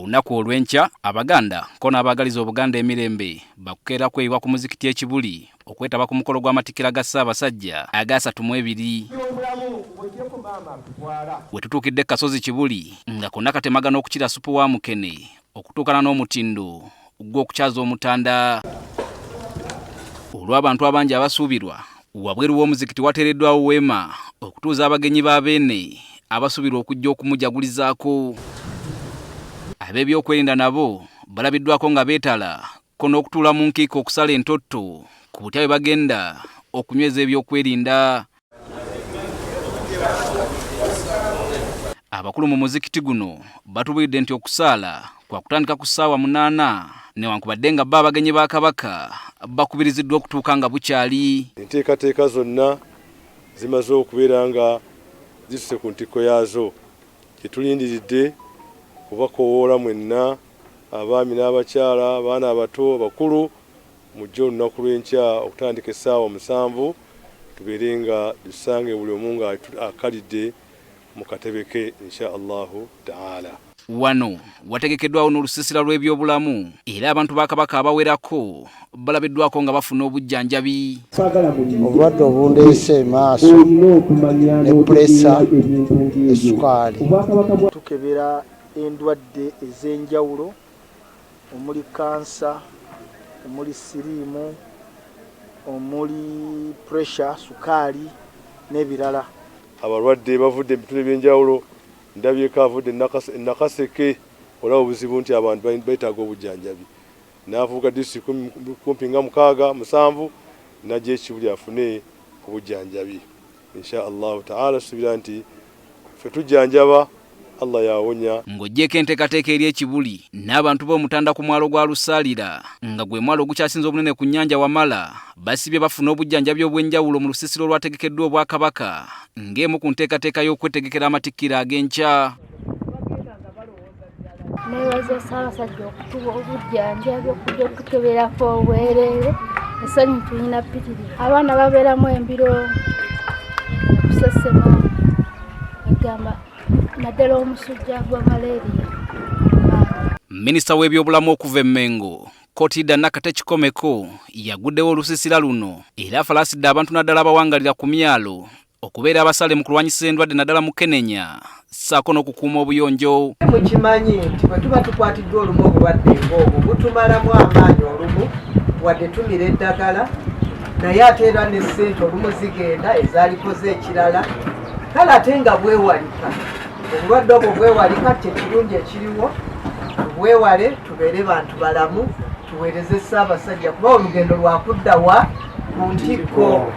Olunaku olw'enkya Abaganda kona abagaliza Obuganda emirembe bakukeera kweyiwa ku muzikiti ekibuli okwetaba ku mukolo gw'amatikkira ga Ssaabasajja aga 32. Wetutuukidde Kasozi Kibuli nga konna katemagana okukira supu wa Mukene okutuukana n'omutindo gw'okukyaza omutanda. Olw'abantu abangi abasuubirwa wabweru w'omuzikiti wateereddwawo weema okutuuza abagenyi b'abeene abasuubirwa okujja okumujagulizaako. Ab'ebyokwerinda nabo balabiddwako nga beetala ko n'okutuula mu nkiiko okusala entotto ku butya bwe bagenda okunyweza ebyokwerinda. Abakulu mu muzikiti guno batubuulidde nti okusaala kwa kutandika ku ssaawa 8 newankubadde nga abagenyi ba Kabaka bakubiriziddwa okutuuka nga bukyali. Enteekateeka zonna zimaze okubeera nga zisuse ku ntikko yaazo. Kyetulindiridde kubakoowoola mwenna abaami n'abakyala, abaana abato, bakulu, mujje olunaku lw'enkya okutandika essaawa 7 tubeere nga dusange buli omu nga akalidde mu katebe ke insha Allahu taala. Wano wategekeddwawo n'olusiisira lw'ebyobulamu era abantu ba Kabaka abawerako balabiddwako nga bafuna obujjanjabi. Obulwadde obundeese maaso ne puresa, essukaali. Tukebera endwadde ez'enjawulo omuli kansa, omuli siriimu, omuli pressure, sukaali n'ebirala. Abalwadde bavudde ebituli by'enjawulo, ndabyeko avudde Nakaseke olaba obuzibu nti abantu beetaaga obujjanjabi. N'avuga disitulikiti kumpi nga 6-7 n'ajja Ekibuli afune obujjanjabi. Insha Allahu taala tusuubira nti ffe tujjanjaba Allah yawonya. Ng'oggyeko enteekateeka eri Ekibuli n'abantu b'omutanda ku mwalo gwa Lusaalira nga gwe mwalo ogukyasinza obunene ku nnyanja Wamala basibye bafuna obujjanjabi obw'enjawulo mu lusiisiro olwategekeddwa Obwakabaka ng'emu ku nteekateeka y'okwetegekera amatikkira ag'enkya. Neebaza Ssaabasajja okutuwa obujjanjabi okujja okutukeberako obwereere essanyu tulina ppitirivu. Abaana babeeramu embiro okusesema egamba naddala omusujja gwa malaria. Minisita w'ebyobulamu okuva e Mengo Kotida Nakate Kikomeko yaguddewo olusiisira luno era afalaasidde abantu naddala abawangalira ku myalo okubeera abasale mu kulwanyisa endwadde naddala mu Kenenya ssaako n'okukuuma obuyonjo. Mukimanyi nti bwe tuba tukwatiddwa olumu obulwadde ng'obwo butumalamu amaanyi olumu wadde tumira eddagala naye ate era ne ssente olumu zigenda ezaalikoze ekirala kale ate nga bwewalika. Obulwadde obwo bwewalika kyekirungi ekiriwo tubwewale tubeere bantu balamu tuweereze Ssaabasajja kuba olugendo lwakuddawa ku ntikko.